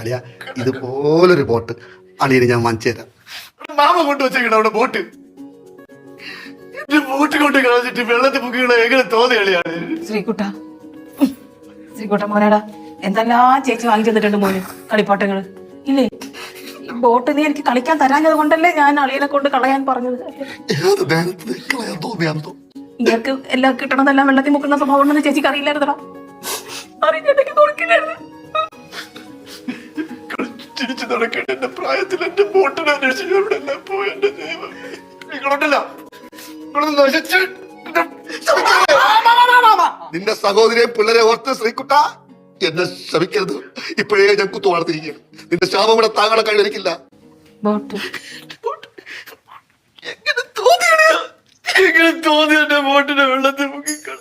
അളിയ ഇതുപോലൊരു ബോട്ട് അളിയന് ഞാൻ വാങ്ങിച്ചു തരാം. മാമ കൊണ്ട് വെച്ചേക്കണ അവിടെ ബോട്ട്. എന്റെ ബോട്ട് കൊണ്ട് കളഞ്ഞിട്ട് വെള്ളത്തിൽ മുക്കികളെ എങ്ങനെ തോന്നി കളിയാണ്. ശ്രീകുട്ട മോനാടാ, എന്തെല്ലാം ചേച്ചി വാങ്ങി തന്നിട്ടുണ്ട് മോന് കളിപ്പാട്ടങ്ങള് ഇല്ലേ? ബോട്ട് നീ എനിക്ക് കളിക്കാൻ തരാഞ്ഞത് കൊണ്ടല്ലേ ഞാൻ അളിയനെ കൊണ്ട് കളയാൻ പറഞ്ഞത്. ഏത് നേരത്ത് കളയാൻ തോന്നിയാന്തോ. ഇയാൾക്ക് എല്ലാം കിട്ടണതെല്ലാം വെള്ളത്തിൽ മുക്കുന്ന സ്വഭാവം ഉണ്ടെന്ന് ചേച്ചിക്ക് അറിയില്ലായിരുന്നടാ. അറിഞ്ഞിട്ടെങ്കിൽ കൊടുക്കില്ലായിരുന്നു. ചിരിച്ചു നടക്കേണ്ട എന്റെ പ്രായത്തിൽ എന്റെ ബോട്ടിനെ അന്വേഷിച്ചു ഇവിടെ എല്ലാം പോയി. എന്റെ ദൈവം, നിങ്ങളുണ്ടല്ല നശിച്ച് നിന്റെ സഹോദരിയെ പിള്ളേരെ ഓർത്ത് ശ്രീകുട്ട എന്നെ ശമിക്കരുത്. ഇപ്പോഴേ ഞാൻ കുത്തു വളർത്തിരിക്കുകയാണ്. നിന്റെ ശാപം ഇവിടെ താങ്കളെ കഴിയിരിക്കില്ല. എങ്ങനെ തോന്നി എന്റെ ബോട്ടിനെ വെള്ളത്തിൽ മുക്കിക്കള.